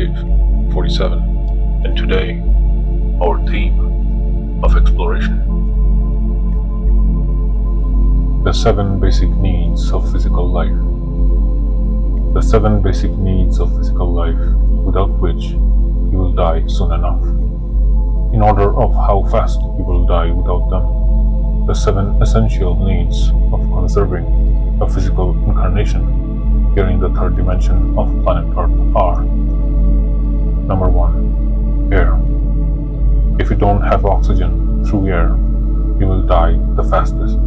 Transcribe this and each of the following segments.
Collective 47, and today, our theme of exploration. The 7 basic needs of physical life. The 7 basic needs of physical life, without which you will die soon enough. In order of how fast you will die without them, the 7 essential needs of conserving a physical incarnation here in the 3rd dimension of planet Earth are: Number 1. Air. If you don't have oxygen through air, you will die the fastest.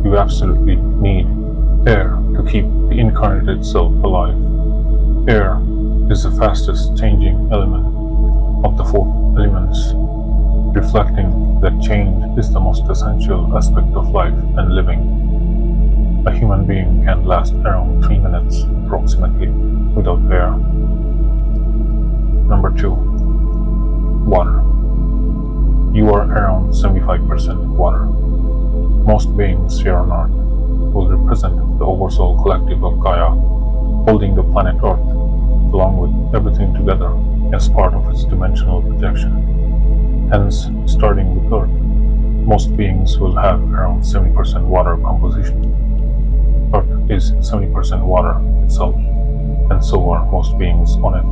You absolutely need air to keep the incarnated self alive. Air is the fastest changing element of the 4 elements, reflecting that change is the most essential aspect of life and living. A human being can last around 3 minutes approximately without air. Number 2. Water. You are around 75% water. Most beings here on Earth will represent the Oversoul Collective of Gaia, holding the planet Earth along with everything together as part of its dimensional projection. Hence, starting with Earth, most beings will have around 70% water composition. Earth is 70% water itself, and so are most beings on it.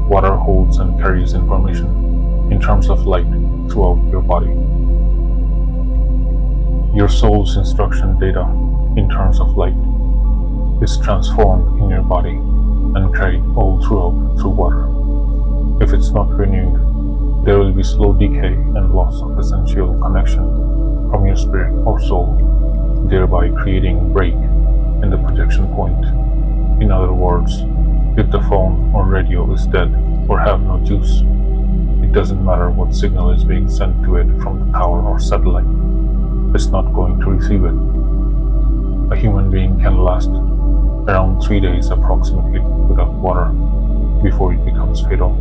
Water holds and carries information in terms of light throughout your body. Your soul's instruction data in terms of light is transformed in your body and carried all throughout through water. If it's not renewed, there will be slow decay and loss of essential connection from your spirit or soul, thereby creating break in the projection point. In other words, if the phone or radio is dead or have no juice, it doesn't matter what signal is being sent to it from the tower or satellite, it's not going to receive it. A human being can last around 3 days approximately without water before it becomes fatal.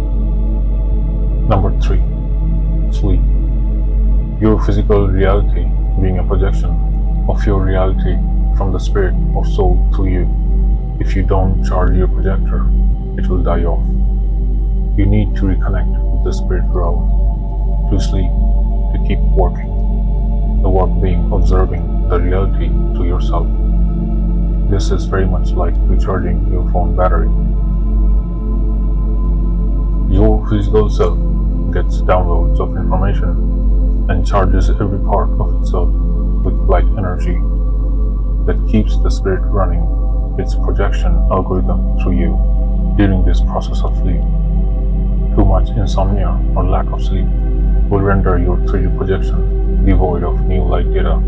Number 3. Sleep. Your physical reality being a projection of your reality from the spirit or soul to you. If you don't charge your projector, it will die off. You need to reconnect with the spirit realm to sleep, to keep working. The work being observing the reality to yourself. This is very much like recharging your phone battery. Your physical self gets downloads of information and charges every part of itself with light energy that keeps the spirit running its projection algorithm through you during this process of sleep. Too much insomnia or lack of sleep will render your 3D projection devoid of new light data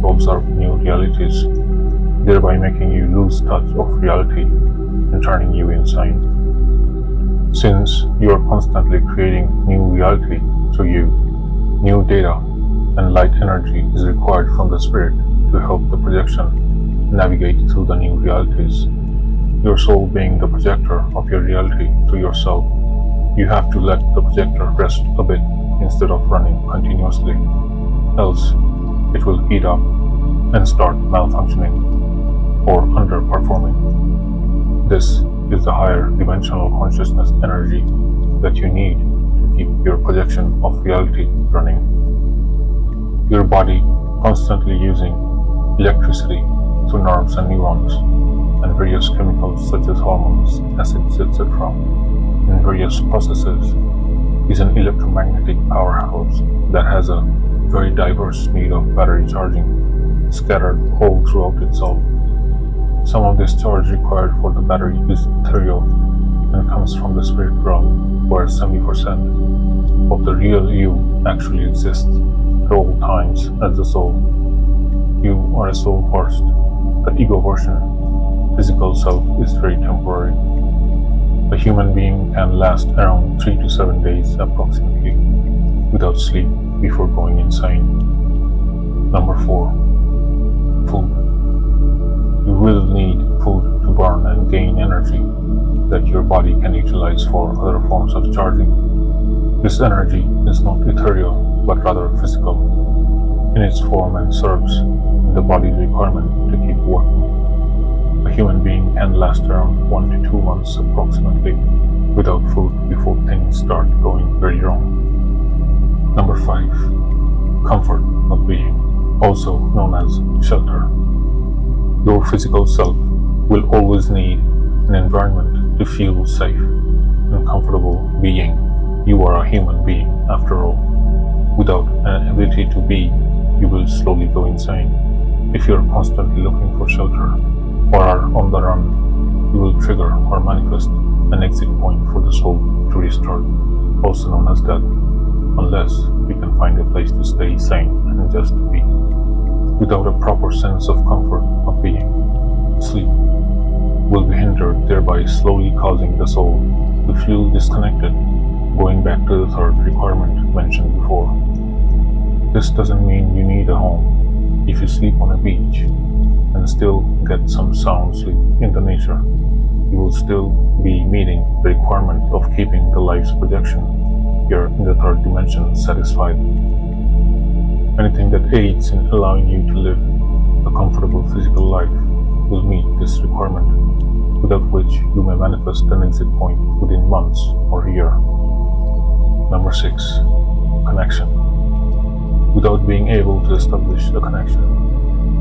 to observe new realities, thereby making you lose touch of reality and turning you insane. Since you are constantly creating new reality through you, new data and light energy is required from the spirit to help the projection navigate through the new realities. Your soul being the projector of your reality to yourself, you have to let the projector rest a bit instead of running continuously, else it will eat up and start malfunctioning or underperforming. This is the higher dimensional consciousness energy that you need to keep your projection of reality running. Your body constantly using electricity through nerves and neurons and various chemicals such as hormones, acids, etc. in various processes is an electromagnetic powerhouse that has a very diverse need of battery charging scattered all throughout itself. Some of this charge required for the battery is ethereal and comes from the spirit realm, where 70% of the real you actually exists at all times as the soul. You are a soul first. The ego version, physical self, is very temporary. A human being can last around 3 to 7 days approximately without sleep before going insane. Number 4. Food. You will need food to burn and gain energy that your body can utilize for other forms of charging. This energy is not ethereal but rather physical in its form and serves the body's requirement to keep working. A human being can last around 1 to 2 months approximately without food before things start going very wrong. Number 5. Comfort of being, also known as shelter. Your physical self will always need an environment to feel safe and comfortable being. You are a human being after all. Without an ability to be, you will slowly go insane. If you are constantly looking for shelter or are on the run, you will trigger or manifest an exit point for the soul to restart, also known as death, unless we can find a place to stay sane and just be. Without a proper sense of comfort of being, sleep will be hindered, thereby slowly causing the soul to feel disconnected, going back to the third requirement mentioned before. This doesn't mean you need a home. If you sleep on a beach and still get some sound sleep in the nature, you will still be meeting the requirement of keeping the life's projection here in the third dimension satisfied. Anything that aids in allowing you to live a comfortable physical life will meet this requirement, without which you may manifest an exit point within months or a year. Number 6. Connection. Without being able to establish a connection,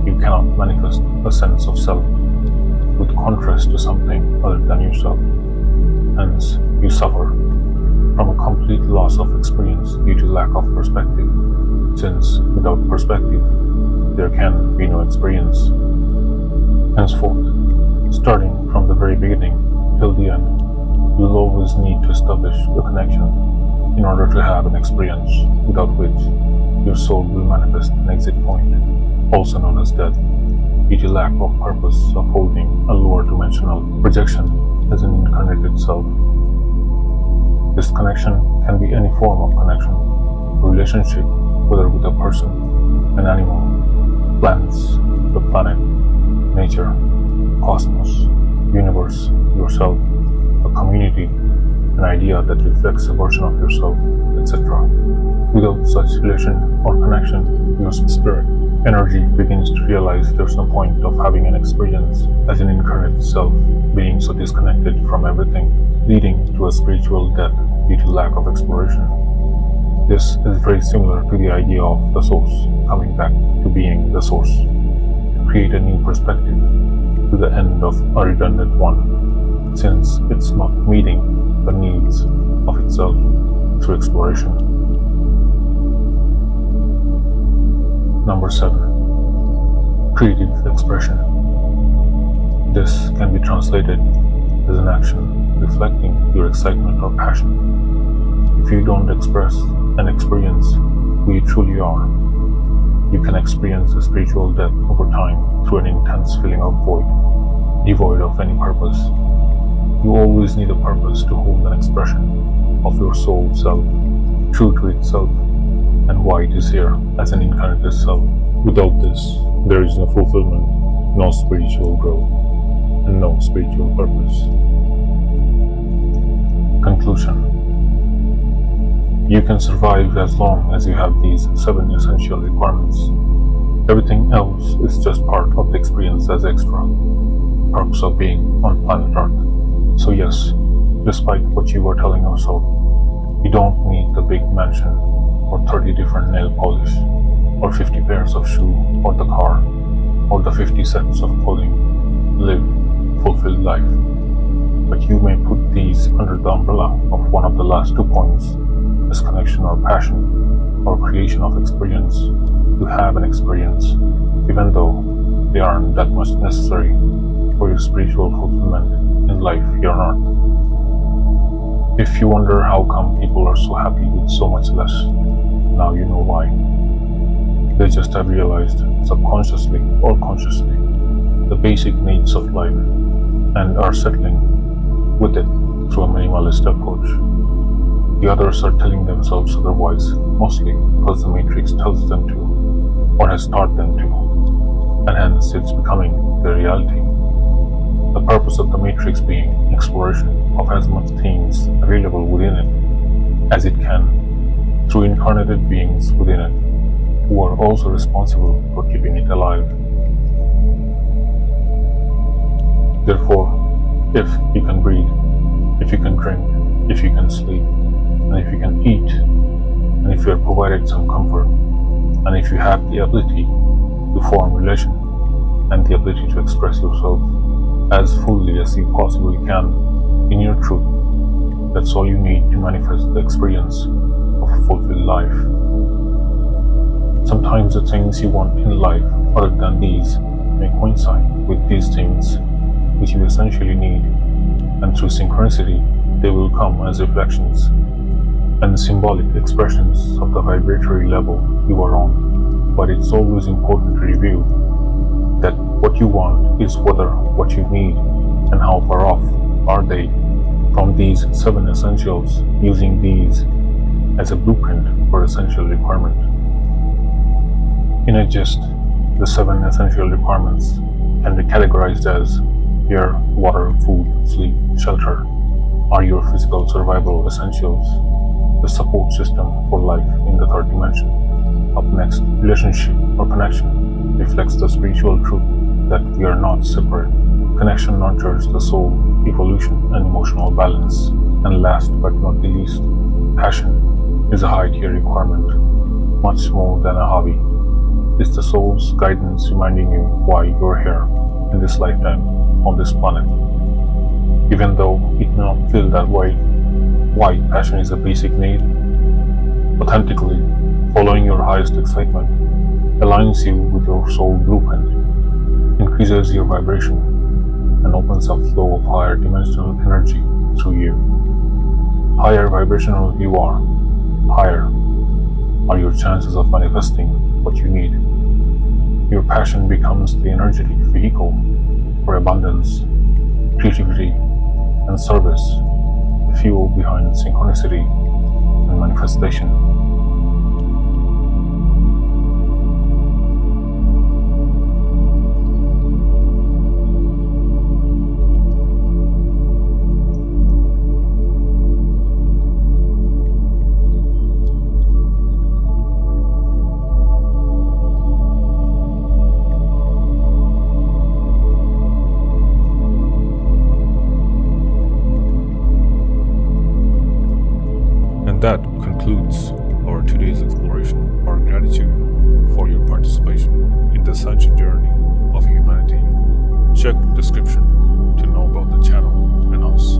you cannot manifest a sense of self, with contrast to something other than yourself. Hence, you suffer from a complete loss of experience due to lack of perspective, since without perspective, there can be no experience. Henceforth, starting from the very beginning till the end, you'll always need to establish a connection in order to have an experience, without which your soul will manifest an exit point, also known as death, due to lack of purpose of holding a lower dimensional projection as an incarnated self. This connection can be any form of connection, a relationship, whether with a person, an animal, plants, the planet, nature, cosmos, universe, yourself, a community, an idea that reflects a version of yourself, etc. Without such relation or connection, your spirit energy begins to realize there's no point of having an experience as an incarnate self, being so disconnected from everything, leading to a spiritual death due to lack of exploration. This is very similar to the idea of the source coming back to being the source, to create a new perspective to the end of a redundant one, since it's not meeting the needs of itself through exploration. Number 7. Creative expression. This can be translated as an action reflecting your excitement or passion. If you don't express and experience who you truly are, you can experience a spiritual death over time through an intense feeling of void, devoid of any purpose. You always need a purpose to hold an expression of your soul self, true to itself, and why it is here as an incarnated self. Without this, there is no fulfillment, no spiritual growth, and no spiritual purpose. Conclusion. You can survive as long as you have these 7 essential requirements. Everything else is just part of the experience as extra. Purpose of being on planet Earth. So yes, despite what you were telling yourself, you don't need the big mansion, or 30 different nail polish, or 50 pairs of shoes, or the car, or the 50 sets of clothing. Live fulfilled life. But you may put these under the umbrella of one of the last 2 points, as connection or passion, or creation of experience, to have an experience, even though they aren't that much necessary for your spiritual fulfillment in life here on earth. If you wonder how come people are so happy with so much less, now you know why. They just have realized, subconsciously or consciously, the basic needs of life and are settling with it through a minimalist approach. The others are telling themselves otherwise, mostly because the Matrix tells them to, or has taught them to, and hence it's becoming their reality. The purpose of the Matrix being exploration of as much things available within it as it can, through incarnated beings within it, who are also responsible for keeping it alive. Therefore, if you can breathe, if you can drink, if you can sleep, and if you can eat, and if you are provided some comfort, and if you have the ability to form relation and the ability to express yourself as fully as you possibly can in your truth, that's all you need to manifest the experience of a fulfilled life. Sometimes the things you want in life other than these may coincide with these things which you essentially need, and through synchronicity they will come as reflections and symbolic expressions of the vibratory level you are on. But it's always important to review that what you want is whether what you need, and how far off are they from these 7 essentials, using these as a blueprint for essential requirement. In a gist, the 7 essential requirements can be categorized as air, water, food, sleep, shelter are your physical survival essentials, the support system for life in the third dimension. Up next, relationship or connection reflects the spiritual truth that we are not separate. Connection nurtures the soul, evolution, and emotional balance. And last but not the least, passion is a high-tier requirement, much more than a hobby. It's the soul's guidance reminding you why you're here in this lifetime on this planet. Even though it may not feel that way, why passion is a basic need. Authentically, following your highest excitement aligns you with your soul blueprint, increases your vibration, and opens a flow of higher dimensional energy through you. Higher vibrational you are, higher are your chances of manifesting what you need. Your passion becomes the energetic vehicle for abundance, creativity, and service, the fuel behind synchronicity and manifestation. That concludes our today's exploration. Our gratitude for your participation in the Ascension journey of humanity. Check the description to know about the channel and us.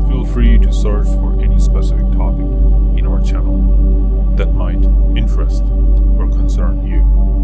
Feel free to search for any specific topic in our channel that might interest or concern you.